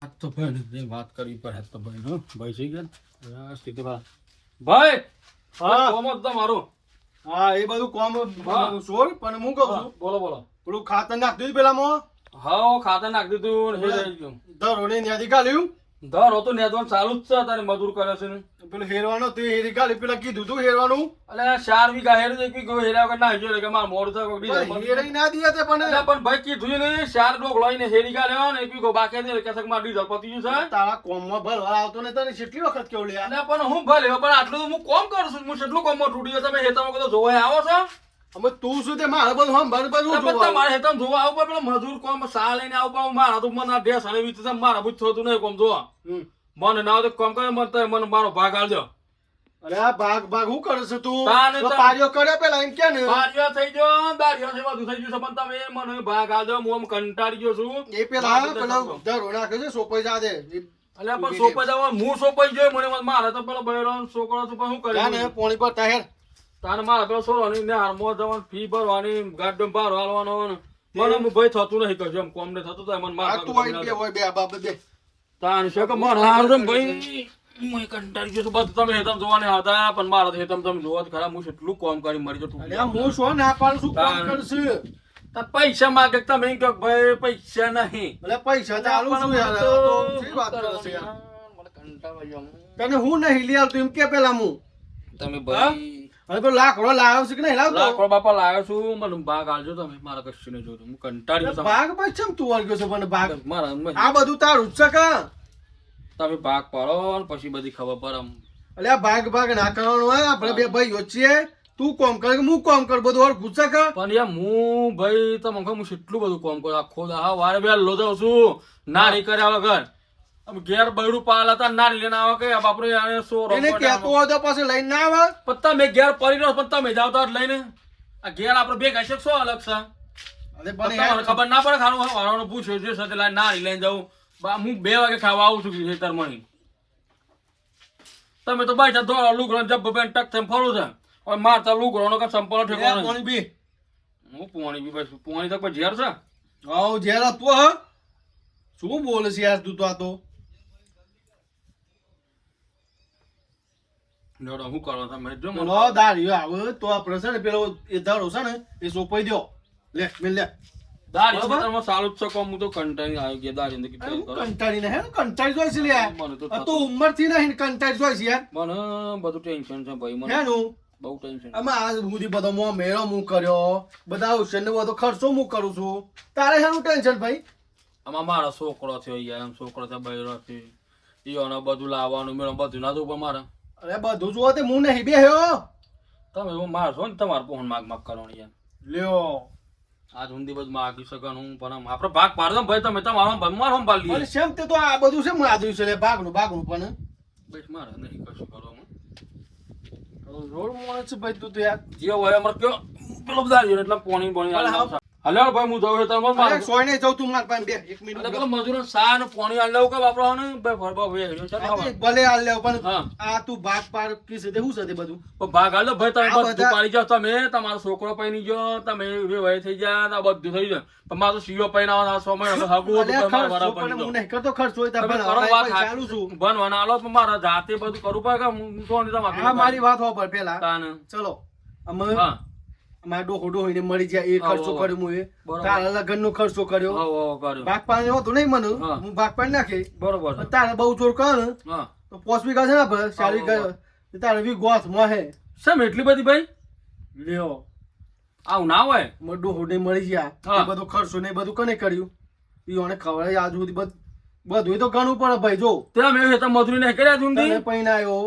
આજ તો ભાઈ વાત કરવી પડે તો ભાઈ હો ભાઈ થઈ ગયા સ્થિતિ ભાઈ હા કોમ જ તમારો હા એ બધું કોમ છોડ પણ હું કહું છું બોલો બોલો પેલું ખાતર નાખી દીધું પેલામાં હા ખાતર નાખી દીધું ને હેરાઈ ગયું દરોડે ન્યાથી કાઢ્યું દર હતો નેદવાનું ચાલુ જ છે તારે મજૂર કરે છે ને પેલું હેરવાનો તે હેરી કાઢી પેલા કીધું તું હેરવાનું એટલે 4 વીઘા હેર એક વીઘો હેર્યા વગર ના હેર્યો કે માર મોડ થાય કોક પણ હેરાઈ ના દીધા તે પણ પણ ભાઈ કીધું ને 4 ડોક લઈને હેરી કાઢ્યો ને એક વીઘો બાકી દે કે માર ડીઝલ પતી ગયું છે તારા કોમમાં ભરવા આવતો ને તને કેટલી વખત કેવું લ્યા એટલે પણ હું ભલે પણ આટલું તો હું કોમ કરું છું હું કેટલું કોમમાં તૂટી ગયો તમે હેતામાં કદો જોવા આવો છો અમે તું શું તે મારે બધું હમ ભર બધું જોવા મારે હેતામાં જોવા આવું પડે મજૂર કોમ સા લઈને આવું પડે મારા તો મને આ ડેસ અને વીત મારા બુજ થતું નહીં કોમ જોવા મને ના તો કોમ કરે મને મારો ભાગ આલજો અરે આ ભાગ હું કરે છે તું તાને તો તો- પાર્યો કર્યો પેલા એમ કે ને બારીઓ થઈ ગયો દારીઓ છે બધું થઈ ગયું છે પણ તમે મને ભાગ આલજો હું આમ કંટાળી ગયો છું એ પેલા પેલા દરો નાખે છે સોપાઈ જા દે એટલે પણ સોપાઈ જવા હું સોપાઈ ગયો મને મારે તો પેલો બૈરો છોકરો છું પણ શું જાને કરી પોણી પર તાહેર તાને મારે પેલો છોડવાની ને હારમાં જવાનું ફી ભરવાની ગાડો ભાર હાલવાનો ને મને હું ભાઈ થતું નહીં કશું એમ કોમ ને થતું તો મને આ તું આઈ બે હોય બે બાપ બે તાન છે કે મને હારું ભાઈ હું કંટાળી ગયો છું બધું તમે હેતમ જોવાને હતા પણ મારા હેતમ તમે જોવા જ ખરા હું કેટલું કોમ કરી મરી જતું અરે હું શું ના પાડું છું કોમ કરશે તાર પૈસા માગે કે તમે એમ કહો કે ભાઈ પૈસા નહીં એટલે પૈસા ચાલુ છું યાર આ તો શી વાત કરે છે યાર મને કંટાળો આવ્યો. તને હું નહીં લઈ આવતું એમ કે પેલા હું તમે ભાઈ હવે પેલો લાકડો લાવ્યો છે કે નહીં લાવતો લાકડો બાપા લાવ્યો છું મને ભાગ આલજો તમે મારા કશું નહીં જોતું હું કંટાળી ગયો છું. ભાગ ભાઈ ચમ તું વળગ્યો છે મને ભાગ મારા આ બધું તારું જ છે કા તમે ભાગ પાડો ને પછી બધી ખબર પડે આમ. એટલે આ ભાગ ના કરવાનું હોય આપણે બે ભાઈઓ છીએ તું કોમ કર કે હું કોમ કર બધું ઓર ગુસ્સા કા પણ યાર હું ભાઈ તમને કહું હું કેટલું બધું કોમ કરું આખો દા વારે બે લોજાવ છું નારી કર્યા વગર આમ ઘેર બૈરું પાલા હતા નારી લઈને આવે કે આ બાપરે આને સો એને કહેતો હોય તો પાછું લઈને ના આવે પણ તમે ઘેર પડી રહ્યો પણ તમે જાવ તો લઈને આ ઘેર આપણે બે ગાય શું અલગ છે અરે પણ પણ તમને ખબર ના પડે ખાવાનું વાળવાનું પૂછ્યું છે સાથે લાઈને નારી લઈને જાઉં હું 2 વાગે ખાવા આવું છું ખેતર મણી તમે તો બાઈ દોડો લુગડો જબ બેન ટક થઈને ફરું છે હવે મારતા લુગડો કે સંપલ ઠેકવાનો કોણી બી હું પોણી બી ભાઈ પોણી તક ઝેર છે આવ જેર આપો હ શું બોલે છે યાર તું તો આ તો જોડો હું કરો તમે જો મને બોલો દારીઓ આવે તો આપણે છે ને પેલો એ ધરો છે ને એ સોપાઈ દો લે મેલ લે દારી બરાબર? ખેતરમાં સારું જ છે કોમ હું તો કંટાળી આવી ગયા દારી અંદર અરે કેટલી હું કરો કંટાળી નહીં કંટાળી જોઈ છે લે મને તો આ તો ઉંમર થી નહીં કંટાળી જોઈ છે યાર મને બધું ટેન્શન છે ભાઈ મને હેનું બહુ ટેન્શન આમાં આજ સુધી બધો મો મેળો હું કર્યો બધા ઓશન ને બધો ખર્ચો હું કરું છું તારે હેનું ટેન્શન ભાઈ આમાં મારો છોકરો થયો યાર એમ છોકરો છે બૈરો છે ઈઓને બધું લાવવાનું મેળો બધું ના દઉં પણ મારે અરે બધું જુઓ તે હું નહીં બેહ્યો તમે હું મારશો ને તમારે પોહન માગ કરવાની યાર લ્યો આજ સુધી બધું માગી શકવાનું હું પણ આમ આપણે ભાગ પાડો ભાઈ તમે તમારો મારો સંભાળ અને લઈએ શેમ તે તો આ બધું છે માધું છે લે ભાગનું પણ બસ મારે નહીં કશું કરવાનું રોડ મોણે છે ભાઈ તું તો યાર જે હોય અમારે કયો પેલો બધા રહ્યો એટલે પોણી પોણી હાલે ભાઈ હું જાઉં છું તમે અરે મારે સોય નહીં જાઉં તું માર પાસે બે 1 મિનિટ એટલે પેલો મજૂરો સા ને પોણી હાલ લેવું કે વાપરવાનું ભાઈ ફરવા ભાઈ ભલે હાલ લેવ પણ હા આ તું ભાગ પાડ કી છે તે શું છે તે બધું પણ ભાગ હાલ દો ભાઈ તમે આ બધું બધા- પાડી જાઓ તમે તમારો છોકરો પૈણી ગયો તમે વેવાય થઈ જાય આ બધું થઈ જાય પણ મારો સીઓ પૈણાવાનો આ સમય હવે હગું અરે હતું તમારા ખર્ચો વાળા પણ પૈણી હું દો. નહીં કરતો ખર્ચો હોય તો તમે ભલે કરો હવે વાત પૈસા આલું છું બનવાના આલો પણ મારા જાતે બધું કરવું પડે કે હું તો નહીં તમારે આ મારી વાત હોપર પેલા તાને. ચલો અમે હા અમારા ડોહો ડોહીને મળી જાય એ ખર્ચો હા, કર્યો હું એ બરોબર. તારા લગ્ન નો ખર્ચો કર્યો હો કર્યો ભાગ પાણી હોતું નહીં મને હા. હું ભાગ પાડી નાખી બરોબર છે. પણ તારે બહુ જોર કરે ને હા તો 5 વીઘા છે ને આપણે 4 વીઘા તારે વી ગોથ મોહે શેમ એટલી બધી ભાઈ લ્યો આવું ના હોય મને ડોહો ને મળી ગયા હા. એ બધો ખર્ચો ને એ બધું કને કર્યું ઈઓને ખવડાય આજ સુધી બધું તો ગણવું પડે ભાઈ જો ત્યાં મેં હેતા મજૂરી નહીં કર્યા તને જુંડી પૈણાયો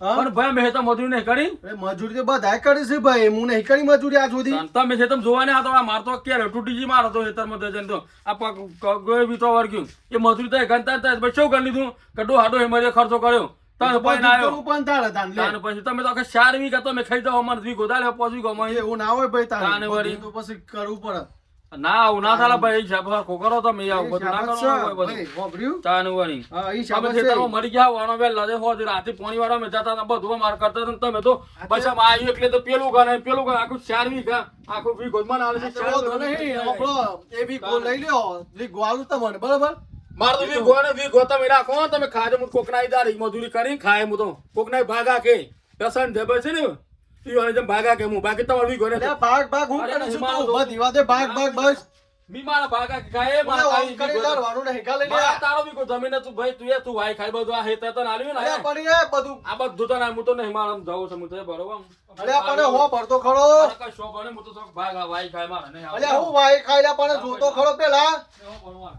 હા પણ ભાઈ મેં હેતા મજૂરી નહીં કરી અરે મજૂરી તો બધાય કરી છે ભાઈ હું નહીં કરી મજૂરી આજ સુધી તમે છે તમે જોવા ને આ તો આ મારતો ક્યારે તૂટી જી મારો તો હેતરમાં તો જઈને તો આ પગ ગયો બી તો વર્ગ્યું એ મજૂરી તો ગણતા હતા પછી શું કરી લીધું કે ડો હાડો હેમરે ખર્ચો કર્યો તમે બધું પૈણ આવ્યો કરવું પણ તારે તાન લે તાને પછી તમે તો આખા 4 વીઘા તમે ખાઈ જાઓ અમારે 2 વીઘો દાલે 5 વીઘો માં એવું ના હોય ભાઈ તારે તાને વળી. બધું તો પછી કરવું પડે ના આવું ના થાલા ભાઈ હિસાબ સરખો કરો તમે આવું બધું ના કરો શાબાશ હોય છે, ભાઈ, બધું વાપર્યું? તાને વળી હા, ઈ અમે શાબાશ છે. ખેતરમાં મરી ગયા વાનો વેલા જે હોજ રાતે પોણી વાળા મેં જતા હતા બધું માર કરતા હતા ને તમે તો પછી આમ આવ્યું એટલે તો પેલું ગાને પેલું ગાને આખું 4 વીઘા આખું વીઘો જ મને આલે છે આ તો વાંધો નહીં, આપણો એ બી ગોળ લઈ લ્યો, એ ગોળ આલું તમને, બરાબર? મારે તો વીઘો ને વીઘો તમે રાખો તમે ખાજે હું કોકના દારી મજૂરી કરી ખાય હું તો કોકના ભાગા કે પેશન ધેબે છે ને ઈઓને જેમ ભાગા કે હું બાકી તમારે વીઘો ને અલ્યા ભાગ હું અરે કરું છું હિમાલય તું? બધી વાતે ભાગ બસ. મી મારા ભાગા કે ખાય મારા અલ્યા ખાઈ આમ કરી લારવાનું નહીં, કાલે લે. મારા તારો વીઘો જમીન તું ભાઈ તું વાય ખાઈ બધું આ હેત તો નાલ્યું ને અલ્યા પણ એ બધું આ બધું તો ના હું તો નહીં મારા જવું છે હું તો બરોબર અલ્યા પણ હો ભરતો ખરો. મારે કઈ શોખ હોય ને હું તો શોખ ભાગ આ વાય ખાય મારે નહીં અલ્યા હું વાય ખાયલા પણ જોતો ખરો પેલા. બરોબર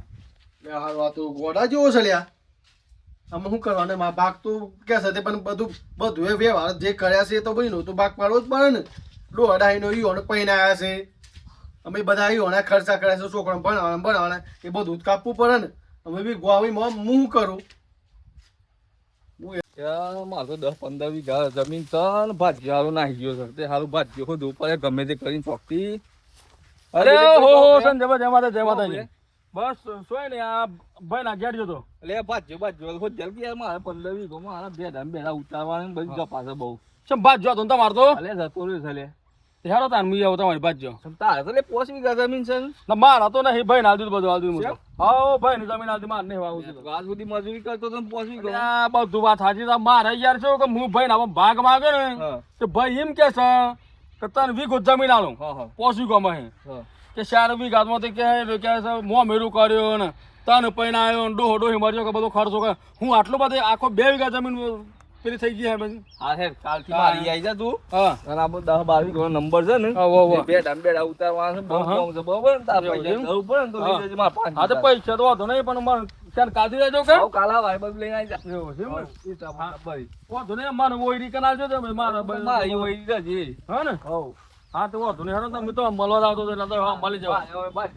લે હાલ વાતું ગોડા જેવો છે લ્યા. આમાં શું કરવાનું માં ભાગ તો કે છે તે પણ બધું એ વ્યવહાર જે કર્યા છે એ તો બન્યું તો ભાગ પાડવો જ પડે ને. ડોહડાઈનો ઈઓને પૈણાયા છે, અમે બધા ઈઓના ખર્ચા કર્યા છે, છોકરાને ભણાવવાના એ બધું જ કાપવું પડે ને. અમે બી ગોળીમાં હું કરું. મારે તો 10-15 વીઘા જમીન છે ને ભાજ્યો હારું નાહી ગયો છે તે હારું ભાજ્યો ખોદવું પડે ગમે તે કરીને ચોકતી. અરે હો સંજય જય માતા બસ સોય ને આ ભાઈ ના ઘેર જતો એટલે ભાજ્યો ખોદ જલ્દી યાર મારે 15 વીઘો મારા બેડા ઉતારવાના ને બધી જપા છે બહુ. ચમ ભાત જો તો તમાર તો અલે જતો રહ્યો છે લે. હેરો તાર મુઈ આવો તમારી ભાત જો તારે તો લે 5 વીઘા જમીન છે ને. ના મારા તો નહીં ભાઈ ના દીધું બધું આલ દીધું હા ભાઈ ની જમીન આલતી માર નહીં વાવું આજ સુધી મજૂરી કરતો તો 5 વીઘો. આ બધું વાત સાચી છે મારે યાર છે કે હું ભાઈ ના ભાગ માંગે ને હા તો ભાઈ એમ કે છે કે તને વીઘો જમીન આલું હા 5 વીઘામાં હા કે 4 વીઘામાં તો કે મોં મેરું કર્યો ને તને પૈણાયો ને ડોહો ડોહી મર્યો કે બધો ખર્ચો કરે હું આટલું બધું આખો 2 વીઘા જમીન પેલી થઈ ગઈ હે પછી હા હે કાલથી મારી આવી જા તું. હા અને આ 10-12 વીઘો નંબર છે ને હા, વાહ, વાહ. બેડા ઉતારવાના છે બહુ હા, હા. કામ છે બરોબર ને તાર એવું પૈસા એમ? જરૂર પડે ને તો લઈ હા. જજે મારા પાંચ હા તો પૈસા તો વાંધો નહીં પણ મારે ત્યાં કાઢી લેજો કે આવ કાલા ભાઈ બધું લઈને આવી જા. એવું છે એમ ને? એ ટમાટર ભાઈ. વાંધો નહીં મારે ઓયડી કરાવજો તમે મારે મારી હોય ઈ જજે. હા ને હઉ. હા તો વાંધો નહીં હેરો તમે તો મળવા જ આવતો હતો એટલે તો હા મળી જાવ હવે બસ,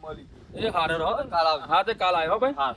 મળી. એ હારે રહો કાલ આવજો. હા તે કાલ આવ્યો ભાઈ હા